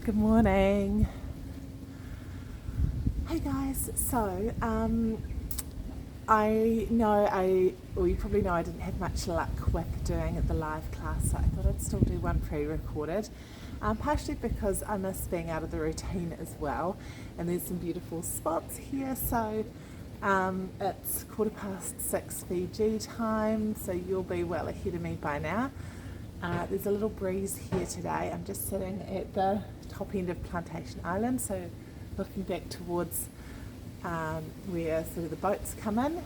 Good morning. Hey guys, so you probably know I didn't have much luck with doing the live class, so I thought I'd still do one pre-recorded, partially because I miss being out of the routine as well, and there's some beautiful spots here. So it's 6:15 Fiji time, so you'll be well ahead of me by now. There's a little breeze here today. I'm just sitting at the top end of Plantation Island, so looking back towards where sort of the boats come in.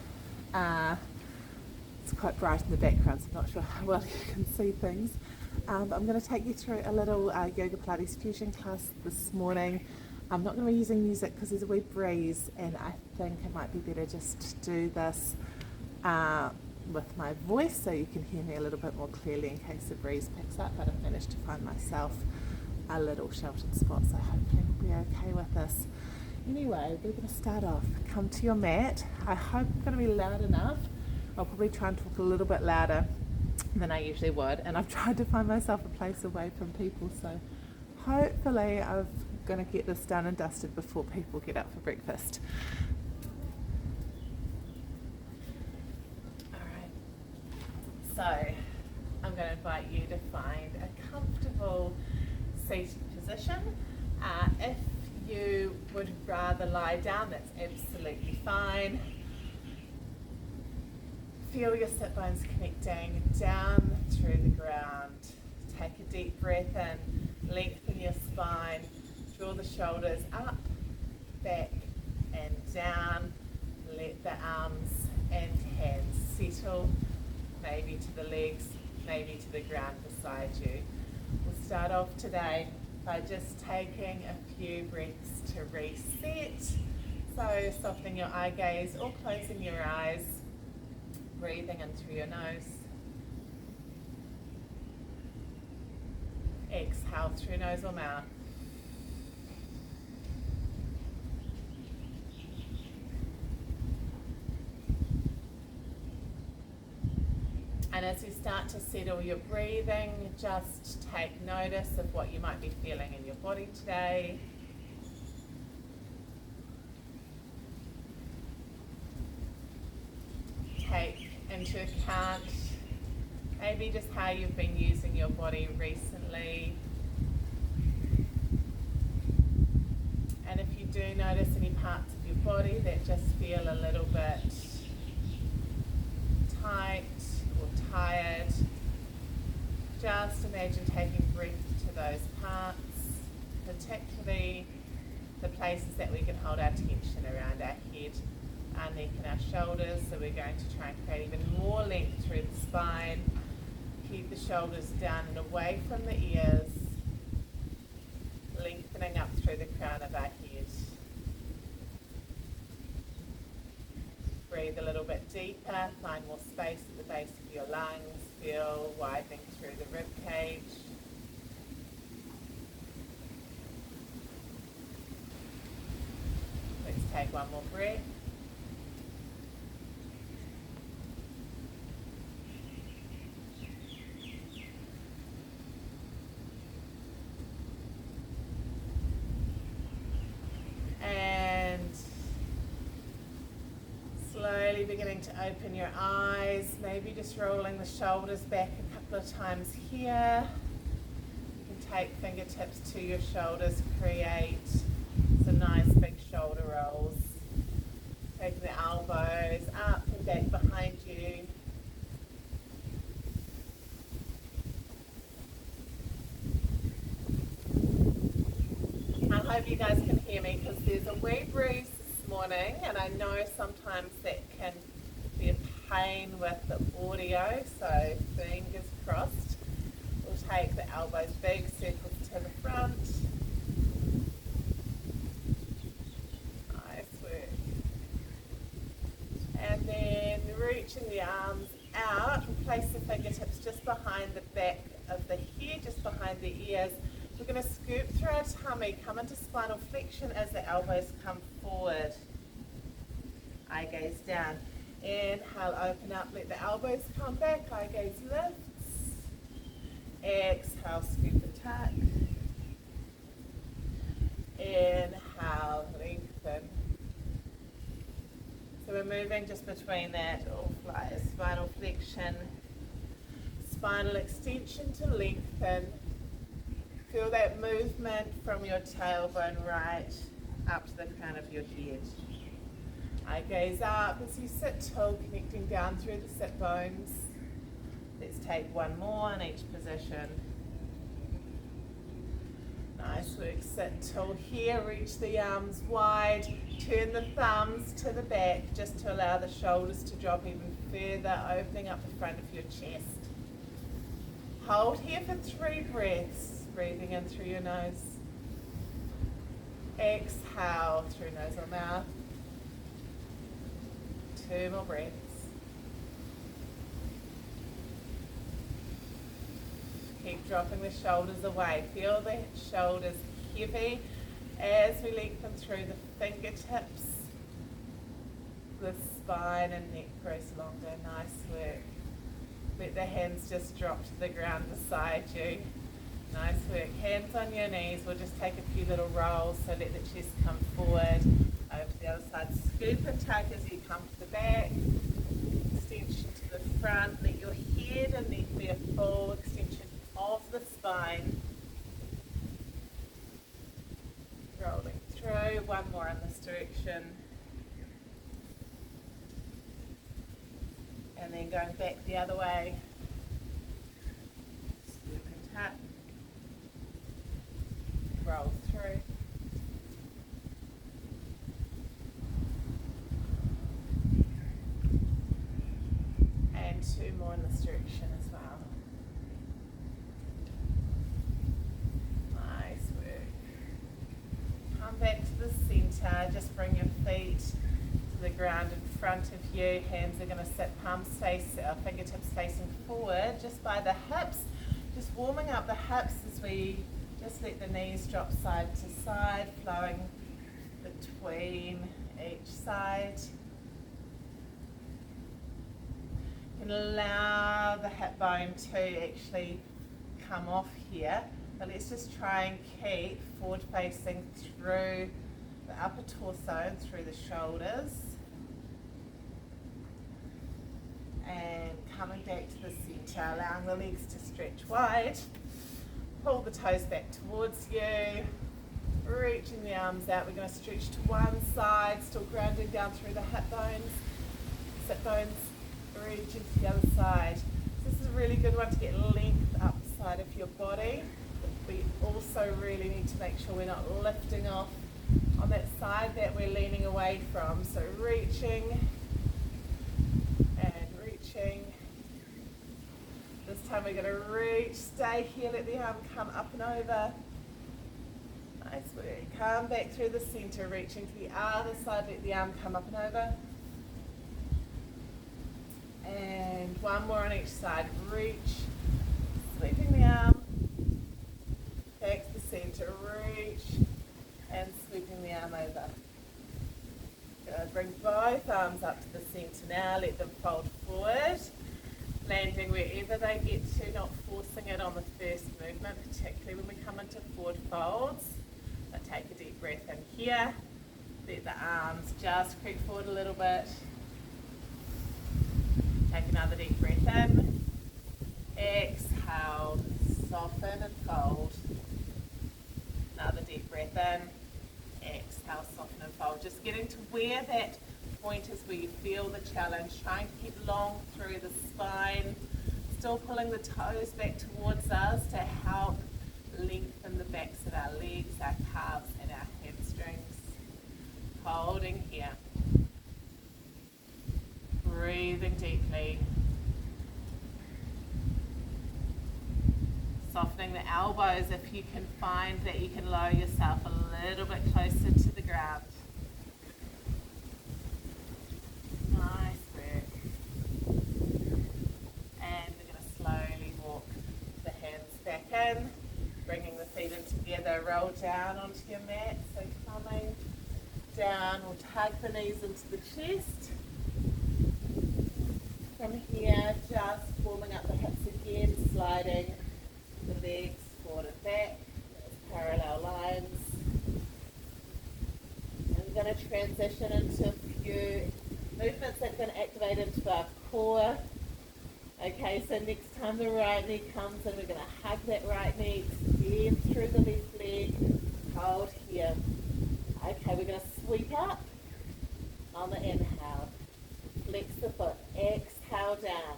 It's quite bright in the background, so I'm not sure how well you can see things. But I'm going to take you through a little Yoga-Pilates fusion class this morning. I'm not going to be using music because there's a wee breeze, and I think it might be better just to do this with my voice so you can hear me a little bit more clearly in case the breeze picks up. But I've managed to find myself a little sheltered spot, so hopefully we'll be okay with this. Anyway, we're going to start off. Come to your mat. I hope I'm going to be loud enough. I'll probably try and talk a little bit louder than I usually would, and I've tried to find myself a place away from people, so hopefully I'm going to get this done and dusted before people get up for breakfast. So I'm going to invite you to find a comfortable seated position. If you would rather lie down, that's absolutely fine. Feel your sit bones connecting down through the ground. Take a deep breath in, lengthen your spine, draw the shoulders up, back and down. Let the arms and hands settle. Maybe to the legs, maybe to the ground beside you. We'll start off today by just taking a few breaths to reset. So softening your eye gaze or closing your eyes, breathing in through your nose. Exhale through nose or mouth. And as you start to settle your breathing, just take notice of what you might be feeling in your body today. Take into account maybe just how you've been using your body recently. And if you do notice any parts of your body that just feel a little bit tight, tired, just imagine taking breath to those parts, particularly the places that we can hold our tension around our head, our neck and our shoulders. So we're going to try and create even more length through the spine. Keep the shoulders down and away from the ears, lengthening up through the crown of our head. Breathe a little bit deeper, find more space at the base of your lungs, feel widening through the rib cage. Let's take one more breath. Slowly beginning to open your eyes, maybe just rolling the shoulders back a couple of times here. You can take fingertips to your shoulders, create some nice big shoulder rolls. Taking the elbows up and back behind you. I hope you guys can hear me because there's a wee breeze morning, and I know sometimes that can be a pain with the audio, so fingers crossed. We'll take the elbows big circles to the front. Nice work. And then reaching the arms out, and place the fingertips just behind the back of the head, just behind the ears. We're going to scoop through our tummy, come into spinal flexion as the elbows come forward. Eye gaze down. Inhale, open up, let the elbows come back, eye gaze lifts. Exhale, scoop and tuck. Inhale, lengthen. So we're moving just between that all flyers, spinal flexion, spinal extension to lengthen. Feel that movement from your tailbone right up to the crown of your head. I gaze up as you sit tall, connecting down through the sit bones. Let's take one more in each position. Nice work, sit tall here, reach the arms wide, turn the thumbs to the back just to allow the shoulders to drop even further, opening up the front of your chest. Hold here for 3 breaths, breathing in through your nose. Exhale through nose or mouth. 2 more breaths. Keep dropping the shoulders away. Feel the shoulders heavy as we lengthen through the fingertips. The spine and neck grows longer. Nice work. Let the hands just drop to the ground beside you. Nice work. Hands on your knees. We'll just take a few little rolls. So let the chest come forward. Over to the other side. Scoop and tuck as you come to the back. Extension to the front. Let your head and neck be a full extension of the spine. Rolling through. One more in this direction. And then going back the other way. Scoop and tuck. Roll through. And 2 more in this direction as well. Nice work. Come back to the center. Just bring your feet to the ground in front of you. Hands are going to sit palms fingertips facing forward, just by the hips. Just warming up the hips as we just let the knees drop side to side, flowing between each side. You can allow the hip bone to actually come off here, but let's just try and keep forward facing through the upper torso and through the shoulders. And coming back to the center, allowing the legs to stretch wide. Pull the toes back towards you, reaching the arms out. We're going to stretch to one side, still grounding down through the hip bones, sit bones, reaching to the other side. This is a really good one to get length up the side of your body. We also really need to make sure we're not lifting off on that side that we're leaning away from. So reaching and reaching. This time we're going to reach, stay here, let the arm come up and over. Nice work. Come back through the center, reaching to the other side, let the arm come up and over. And one more on each side. Reach, sweeping the arm, back to the center, reach, and sweeping the arm over. Bring both arms up to the center now, let them fold forward. Landing wherever they get to, not forcing it on the first movement, particularly when we come into forward folds. But take a deep breath in here. Let the arms just creep forward a little bit. Take another deep breath in. Exhale, soften and fold. Another deep breath in. Exhale, soften and fold. Just getting to where that point is where you feel the challenge. Trying to keep long through the spine. Still pulling the toes back towards us to help lengthen the backs of our legs, our calves and our hamstrings. Holding here. Breathing deeply. Softening the elbows if you can find that you can lower yourself a little bit closer to the ground. Nice work. And we're going to slowly walk the hands back in, bringing the feet in together, roll down onto your mat. So coming down, we'll tug the knees into the chest. From here, just warming up the hips again, sliding the legs forward and back, parallel lines. transition into a few movements that are going to activate into our core. Okay, so next time the right knee comes in, we're going to hug that right knee, extend through the left leg, hold here. Okay, we're going to sweep up on the inhale. Flex the foot, exhale down,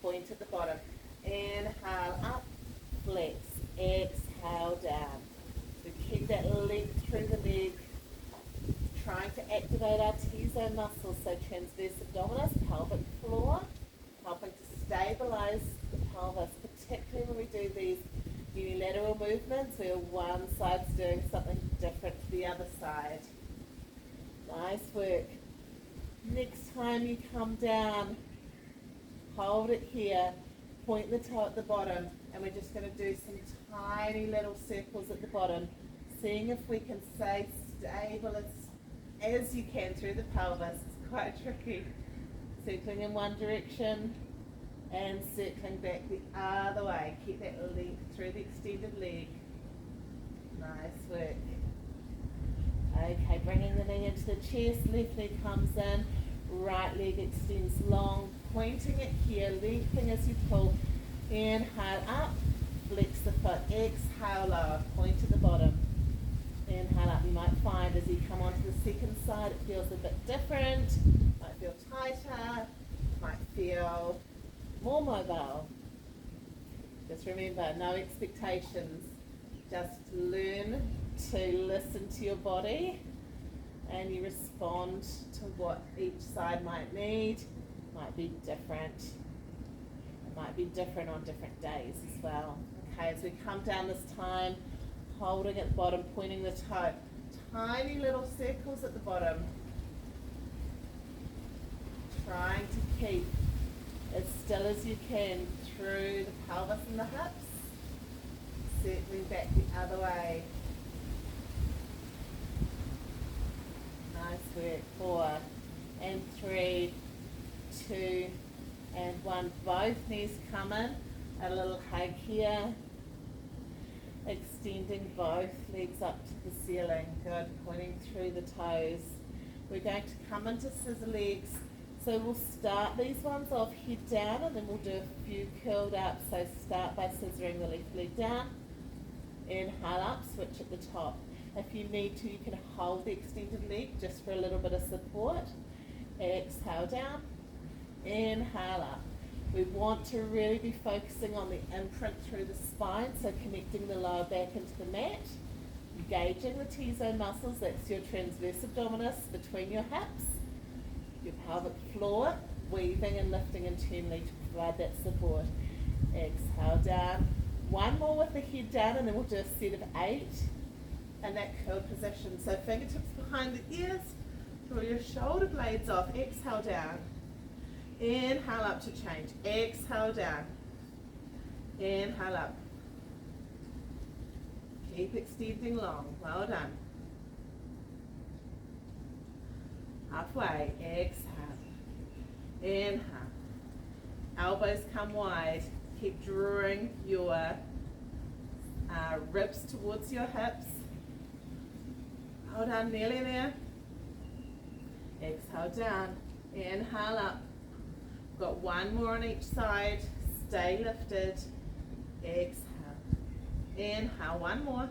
point at the bottom. Inhale up, flex, exhale down. So keep that length through the leg, trying to activate our T-zone muscles, so transverse abdominis, pelvic floor, helping to stabilize the pelvis, particularly when we do these unilateral movements where one side's doing something different to the other side. Nice work. Next time you come down, hold it here, point the toe at the bottom, and we're just going to do some tiny little circles at the bottom, seeing if we can stay stable as you can through the pelvis. It's quite tricky. Circling in one direction and circling back the other way. Keep that length through the extended leg. Nice work. Okay, bringing the knee into the chest, left leg comes in, right leg extends long, pointing it here, lengthening as you pull. Inhale up, flex the foot, exhale lower, point to the bottom. Inhale up. You might find as you come onto the second side, it feels a bit different, might feel tighter, might feel more mobile. Just remember, no expectations, just learn to listen to your body and you respond to what each side might need. Might be different. It might be different on different days as well. Okay, as we come down this time, holding at the bottom, pointing the toe. Tiny little circles at the bottom. Trying to keep as still as you can through the pelvis and the hips. Circling back the other way. Nice work. 4 and 3, 2 and 1. Both knees come in. A little hug here. Extending both legs up to the ceiling. Good. Pointing through the toes. We're going to come into scissor legs. So we'll start these ones off head down and then we'll do a few curled up. So start by scissoring the left leg down. Inhale up, switch at the top. If you need to, you can hold the extended leg just for a little bit of support. Exhale down. Inhale up. We want to really be focusing on the imprint through the spine, so connecting the lower back into the mat, engaging the T-zone muscles, that's your transverse abdominis between your hips, your pelvic floor, weaving and lifting internally to provide that support. Exhale down. One more with the head down and then we'll do a set of 8 in that curled position. So fingertips behind the ears, draw your shoulder blades off, exhale down. Inhale up to change. Exhale down. Inhale up. Keep extending long. Well done. Halfway. Exhale. Inhale. Elbows come wide. Keep drawing your ribs towards your hips. Well done. Nearly there. Exhale down. Inhale up. Got one more on each side. Stay lifted. Exhale. Inhale. One more.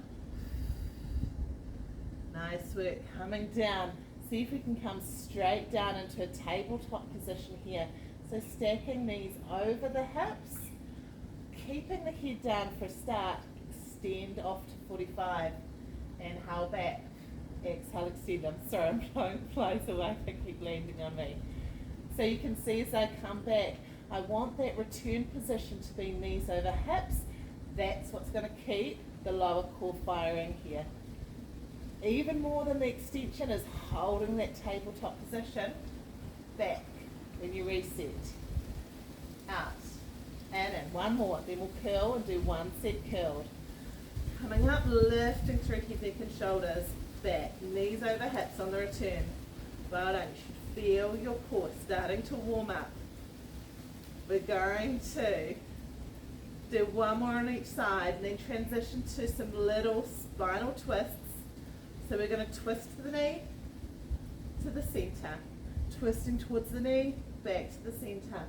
Nice work. Coming down. See if we can come straight down into a tabletop position here. So stacking knees over the hips. Keeping the head down for a start. Extend off to 45. Inhale back. Exhale, extend. I'm sorry, I'm blowing flies away. They keep landing on me. So you can see as I come back, I want that return position to be knees over hips. That's what's going to keep the lower core firing here. Even more than the extension is holding that tabletop position back when you reset. Out and in. One more, then we'll curl and do one set curled. Coming up, lifting through head, neck and shoulders. Back, knees over hips on the return. Well done. You should feel your core starting to warm up. We're going to do one more on each side and then transition to some little spinal twists. So we're going to twist the knee, to the center, twisting towards the knee, back to the center.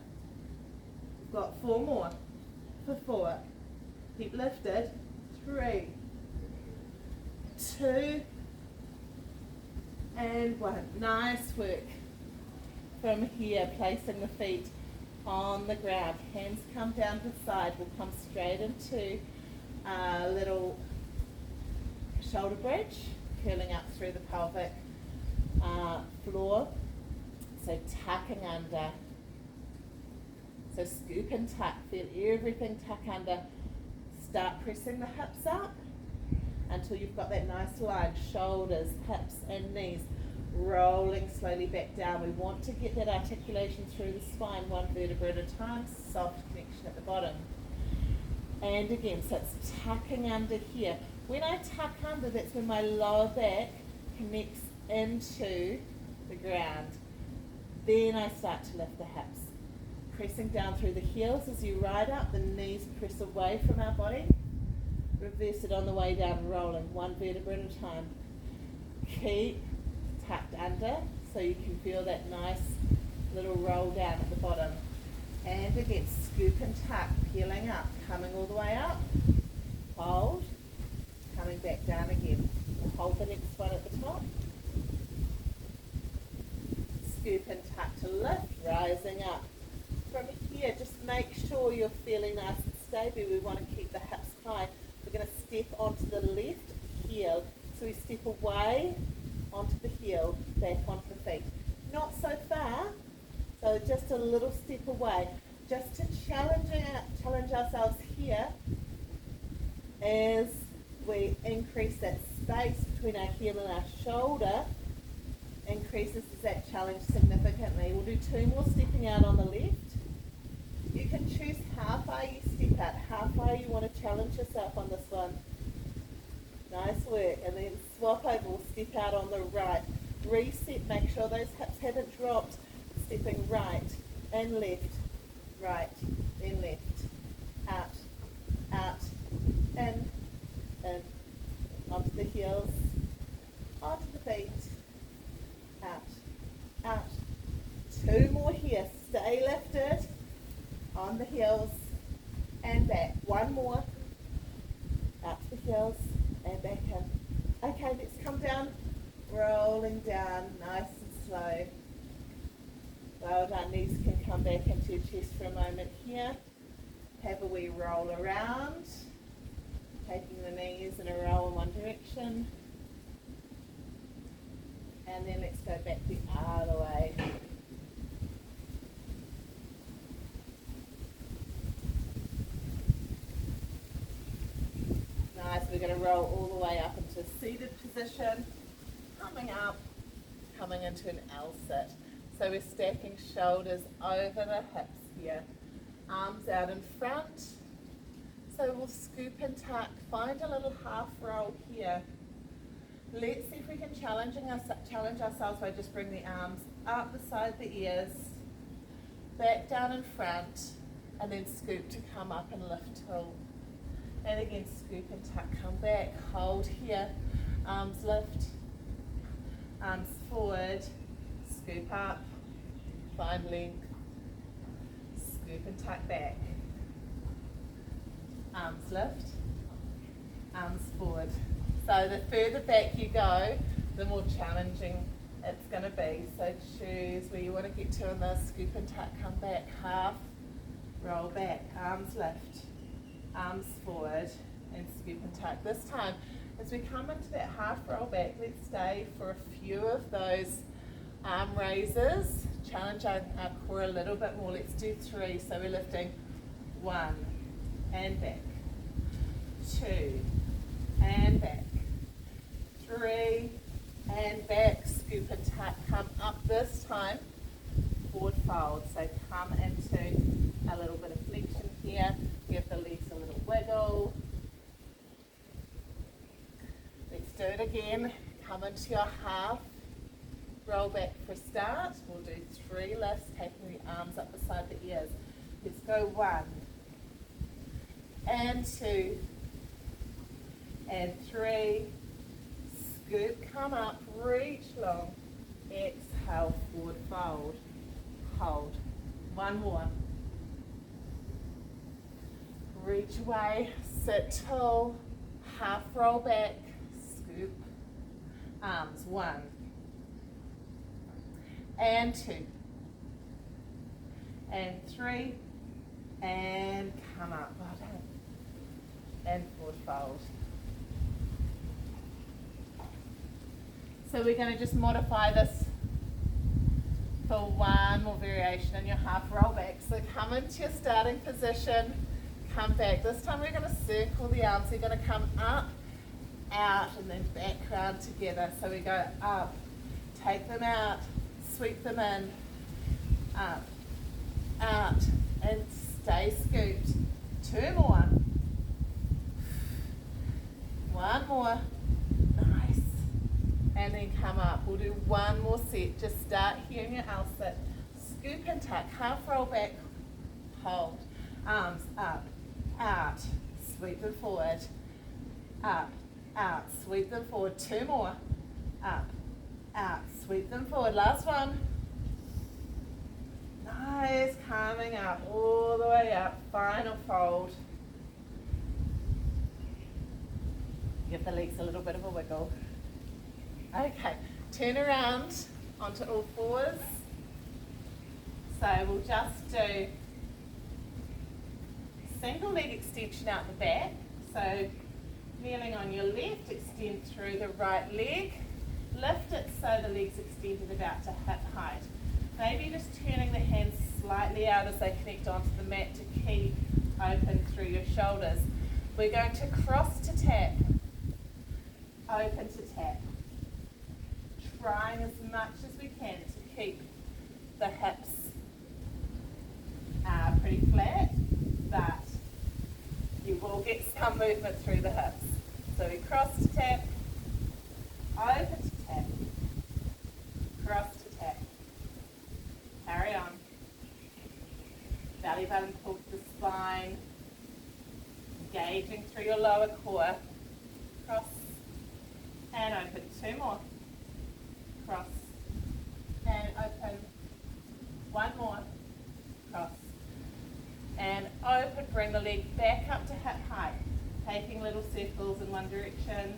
We've got 4 more, for 4, keep lifted, 3, 2, and 1. Nice work. From here, placing the feet on the ground, hands come down to the side, we'll come straight into a little shoulder bridge, curling up through the pelvic floor. So tucking under, so scoop and tuck, feel everything tuck under. Start pressing the hips up until you've got that nice line, shoulders, hips and knees, rolling slowly back down. We want to get that articulation through the spine, 1 vertebra at a time, soft connection at the bottom. And again, so it's tucking under here. When I tuck under, that's when my lower back connects into the ground. Then I start to lift the hips. Pressing down through the heels as you ride up, the knees press away from our body. Reverse it on the way down, rolling 1 vertebra at a time. Keep tucked under so you can feel that nice little roll down at the bottom. And again, scoop and tuck, peeling up, coming all the way up. Hold, coming back down again. Hold the next one at the top. Scoop and tuck to lift, rising up. From here, just make sure you're feeling nice and stable. We want to keep the hips high. We're going to step onto the left heel. So we step away onto the heel, back onto the feet. Not so far, so just a little step away. Just to challenge ourselves here as we increase that space between our heel and our shoulder. Increases that challenge significantly. We'll do 2 more stepping out on the left. You can choose how far you step out, how far you want to challenge yourself on this one. Nice work. And then swap over, we'll step out on the right. Reset, make sure those hips haven't dropped. Stepping right and left, right, then left. Out, out, in, onto the heels, onto the feet. Out, out. 2 more here. Stay lifted on the heels and back. 1 more. Out to the heels and back in. Okay, let's come down. Rolling down, nice and slow. Well done. Knees can come back into your chest for a moment here. Have a wee roll around. Taking the knees in a roll in one direction. And then let's go back the other way. Nice, we're going to roll all the way up into a seated position, coming up, coming into an L sit. So we're stacking shoulders over the hips here, arms out in front. So we'll scoop and tuck, find a little half roll here. Let's see if we can challenge ourselves by just bring the arms up beside the ears, back down in front, and then scoop to come up and lift till. And again, scoop and tuck, come back, hold here, arms lift, arms forward, scoop up, find length, scoop and tuck back, arms lift, arms forward. So the further back you go, the more challenging it's going to be. So choose where you want to get to in the scoop and tuck, come back, half, roll back, arms lift, arms forward, and scoop and tuck. This time, as we come into that half roll back, let's stay for a few of those arm raises. Challenge our core a little bit more. Let's do 3. So we're lifting 1 and back, 2 and back, 3 and back, scoop and tuck, come up this time, forward fold. So come into a little bit of flexion here, give the legs a little wiggle. Let's do it again, come into your half, roll back for a start. We'll do 3 lifts, taking the arms up beside the ears. Let's go 1 and 2 and 3, scoop, come up, reach long, Exhale, forward fold. Hold. One more. Reach away, sit tall, half roll back, scoop. Arms, 1 and 2 and 3 and come up, well done, and forward fold. So we're going to just modify this for one more variation in your half roll back. So come into your starting position, come back. This time we're going to circle the arms. You're going to come up, out, and then back round together. So we go up, take them out, sweep them in, up, out, and stay scooped. 2 more. 1 more. Nice. And then come up. We'll do 1 more set. Just start here in your L sit. Scoop and tuck. Half roll back. Hold. Arms up, out. Sweep them forward. Up, out. Sweep them forward. 2 more. Up, out. Sweep them forward. Last one. Nice. Coming up. All the way up. Final fold. Give the legs a little bit of a wiggle. Okay, turn around onto all fours. So we'll just do single leg extension out the back. So kneeling on your left, extend through the right leg. Lift it so the leg's extended about to hip height. Maybe just turning the hands slightly out as they connect onto the mat to keep open through your shoulders. We're going to cross to tap. Open to tap. Trying as much as we can to keep the hips pretty flat, but you will get some movement through the hips. So we cross to tap, open to tap, cross to tap. Carry on. Belly button pulled to the spine, engaging through your lower core. Cross and open. 2 more. Cross and open. 1 more. Cross and open. Bring the leg back up to hip height, taking little circles in one direction.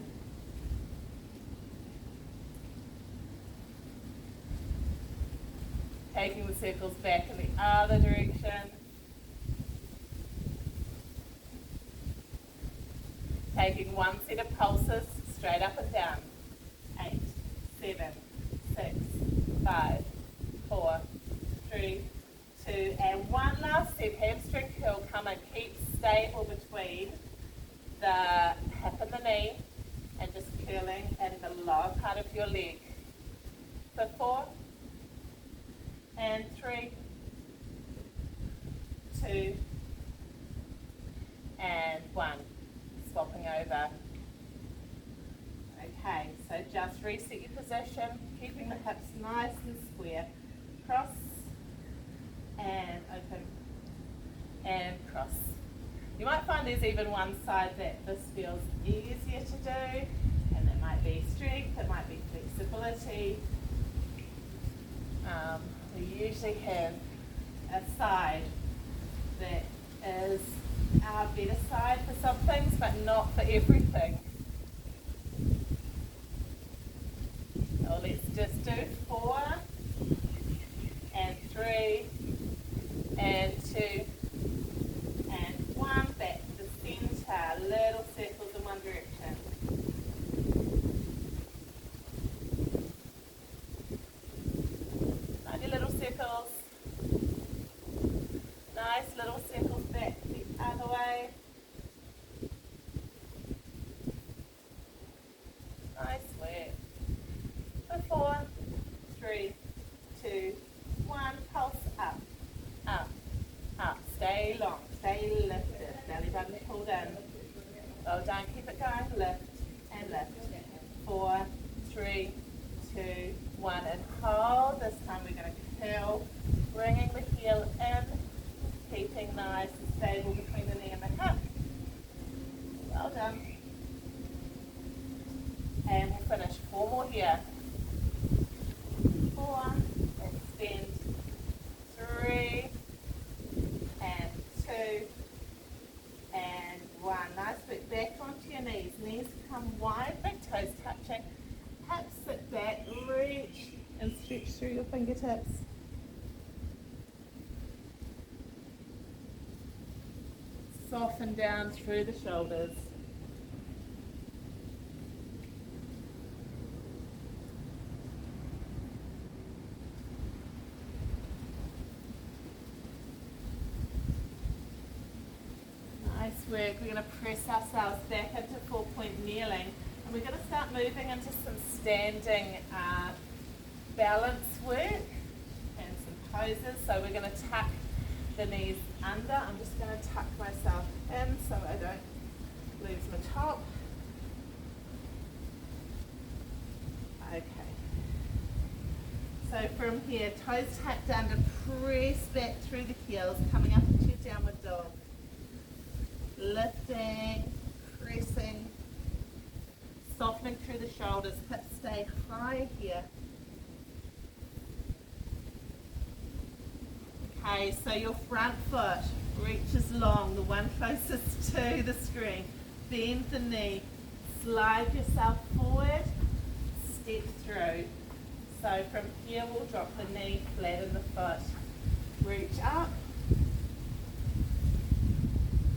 Taking the circles back in the other direction. Taking 1 set of pulses straight up and down. 8, 7, 6, 5, 4, 3, 2, and 1 last set. Hamstring curl. Come and keep stable between the hip and the knee, and just curling in the lower part of your leg. So 4, and 3, 2, and 1. Swapping over. Okay, so just reset your position, keeping the hips nice and square. Cross and open and cross. You might find there's even one side that this feels easier to do, and that might be strength, it might be flexibility. We usually have a side that is our better side for some things, but not for everything. So let's just do 4 and 3 and 2 and 1. Back to the center. Little circles in one direction. Lovely little circles. Nice little circles back the other way. Nice work. So 4, 3, 2, 1. Pulse up, up, up. Stay long, stay lifted. Belly button pulled in. Well done. Keep it going. Lift and lift. 4, 3, 2, 1. And hold. This time we're going to curl, bringing the heel in. Keeping nice and stable between the knee and the hip. Well done. And we'll finish 4 more here. one. Nice work. Back onto your knees. Knees come wide, big toes touching. Hips sit back, reach and stretch through your fingertips. Soften down through the shoulders. Nice work. We're going to press ourselves back into 4-point kneeling. And we're going to start moving into some standing balance work and some poses. So we're going to tuck the knees under. I'm just going to tuck myself in so I don't lose my top. Okay. So from here, toes tucked under, press back through the heels, coming up into your downward dog. Lifting, pressing, softening through the shoulders. Hips stay high here. Okay, so your front foot reaches long, the one closest to the screen. Bend the knee, slide yourself forward, step through. So from here we'll drop the knee, flatten the foot, reach up,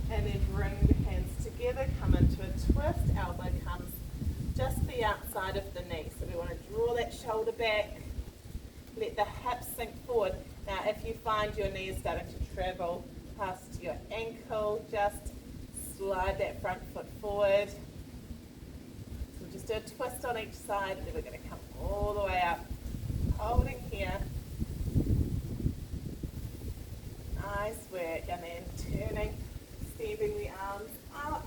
and then bring the hands together, come into a twist, elbow comes just the outside of the knee. So we want to draw that shoulder back, let the hips sink forward. Now if you find your knee is starting to travel past your ankle, just slide that front foot forward. So we'll just do a twist on each side, and then we're going to come all the way up, holding here. Nice work, and then turning, extending the arms up,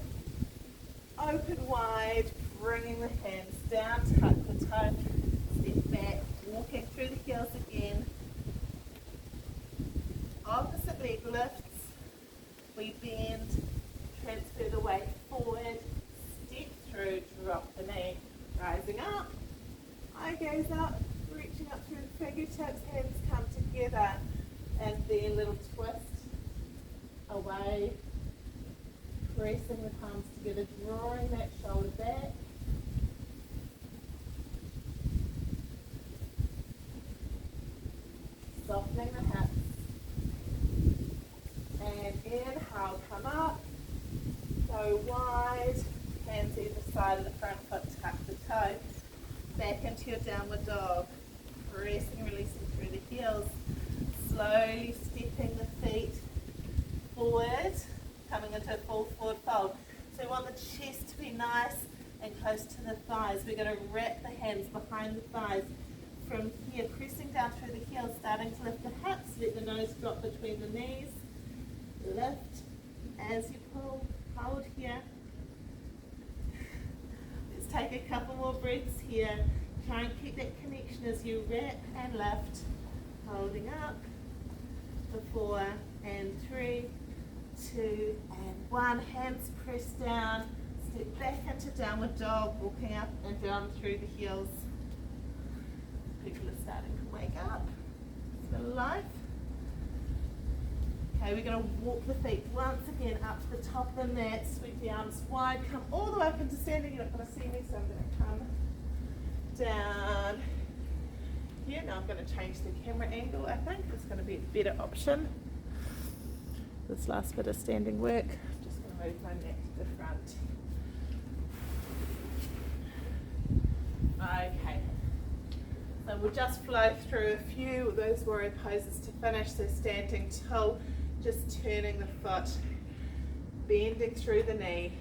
open wide, bringing the hands down, tuck the toe, step back, walking through the heels again. Opposite leg lifts, we bend, transfer the weight forward, step through, drop the knee, rising up, eye gaze up, reaching up through the fingertips, hands come together, and then little twist away, pressing the palms together, drawing that shoulder back. Softening the hips. And inhale, come up, go wide, hands either side of the front foot, tuck the toe, back into your downward dog, pressing, releasing through the heels, slowly stepping the feet forward, coming into a full forward fold. So we want the chest to be nice and close to the thighs. We're going to wrap the hands behind the thighs. From here, pressing down through the heels, starting to lift the hips, let the nose drop between the knees. Lift as you pull, hold here. Let's take a couple more breaths here. Try and keep that connection as you wrap and lift. Holding up for 4 and 3, 2 and 1. Hands press down. Step back into downward dog, walking up and down through the heels. People are starting to wake up. It's been life. Okay, we're going to walk the feet once again up to the top of the mat, sweep the arms wide, come all the way up into standing. You're not going to see me, so I'm going to come down here. Now I'm going to change the camera angle, I think. It's going to be a better option. This last bit of standing work. I'm just going to move my mat to the front. Okay. So we'll just flow through a few of those warrior poses to finish. So standing tall, just turning the foot, bending through the knee.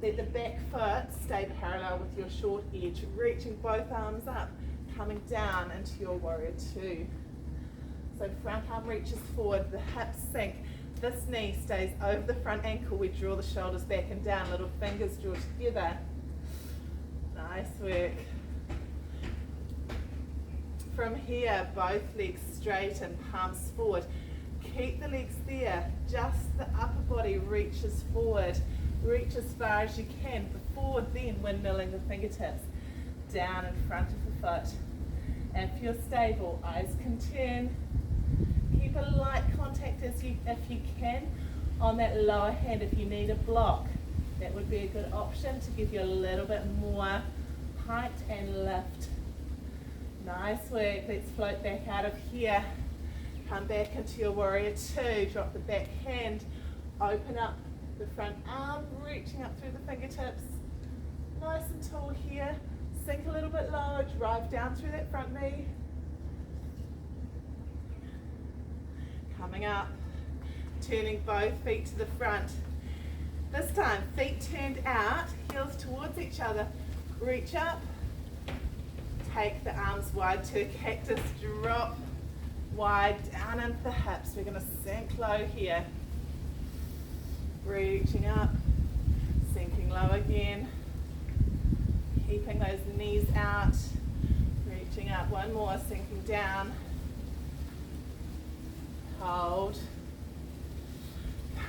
Let the back foot stay parallel with your short edge, reaching both arms up, coming down into your warrior two. So front arm reaches forward, the hips sink. This knee stays over the front ankle. We draw the shoulders back and down, little fingers draw together. Nice work. From here, both legs straight and palms forward. Keep the legs there. Just the upper body reaches forward. Reach as far as you can before then windmilling the fingertips down in front of the foot. And if you're stable, eyes can turn. Keep a light contact if you can, On that lower hand, if you need a block, that would be a good option to give you a little bit more height and lift. Nice work. Let's float back out of here. Come back into your warrior two. Drop the back hand. Open up the front arm, reaching up through the fingertips. Nice and tall here. Sink a little bit lower. Drive down through that front knee. Coming up. Turning both feet to the front. This time, feet turned out, heels towards each other. Reach up. Take the arms wide to a cactus. Drop wide down into the hips. We're going to sink low here. Reaching up. Sinking low again. Keeping those knees out. Reaching up. One more. Sinking down. Hold.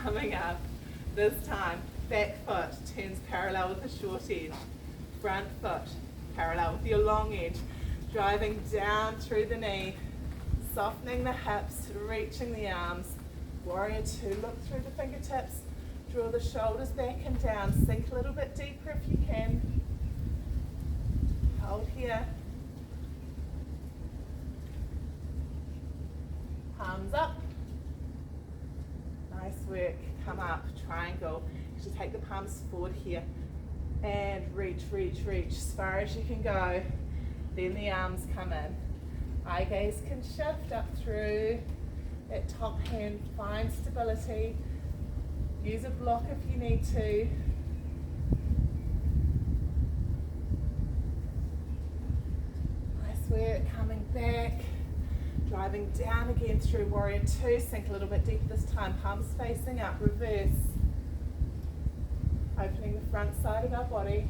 Coming up. This time, back foot turns parallel with the short edge. Front foot parallel with your long edge. Driving down through the knee. Softening the hips, reaching the arms. Warrior two, look through the fingertips. Draw the shoulders back and down. Sink a little bit deeper if you can. Hold here. Palms up. Nice work. Come up, triangle. You should take the palms forward here. And reach, reach, reach as far as you can go. Then the arms come in. Eye gaze can shift up through that top hand. Find stability. Use a block if you need to. Nice work. Coming back. Driving down again through warrior two. Sink a little bit deeper this time. Palms facing up. Reverse. Opening the front side of our body.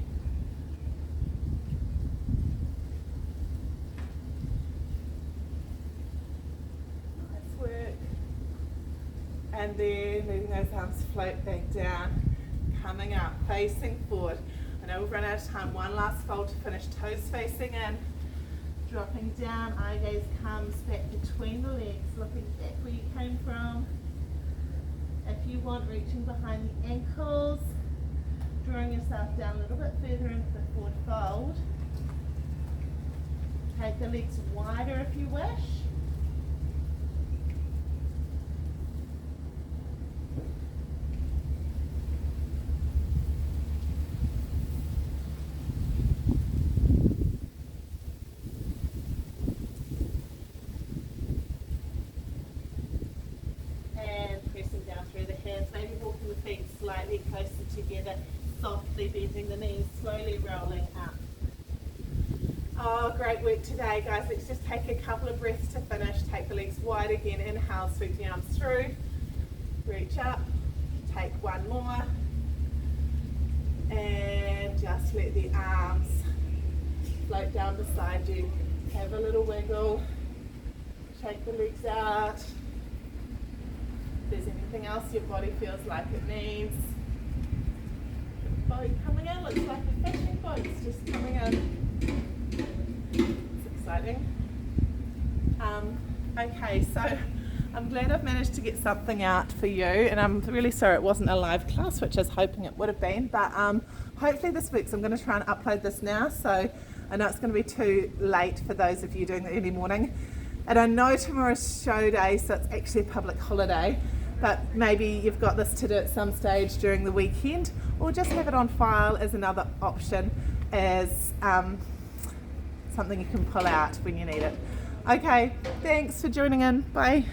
Nice work. And then letting those arms float back down. Coming up. Facing forward. I know we've run out of time. One last fold to finish. Toes facing in. Dropping down, eye gaze comes back between the legs, looking back where you came from. If you want, reaching behind the ankles, drawing yourself down a little bit further into the forward fold. Take the legs wider if you wish. Slightly closer together, softly bending the knees, slowly rolling up. Oh, great work today, guys. Let's just take a couple of breaths to finish. Take the legs wide again. Inhale, sweep the arms through. Reach up. Take one more. And just let the arms float down beside you. Have a little wiggle. Shake the legs out. If there's anything else your body feels like it needs. The boat coming in, looks like a fishing boat. It's just coming in. It's exciting. Okay, so I'm glad I've managed to get something out for you, and I'm really sorry it wasn't a live class, which I was hoping it would have been, but hopefully this works. I'm going to try and upload this now, so I know it's going to be too late for those of you doing the early morning. And I know tomorrow's show day, so it's actually a public holiday. But maybe you've got this to do at some stage during the weekend, or just have it on file as another option, as something you can pull out when you need it. Okay, thanks for joining in. Bye.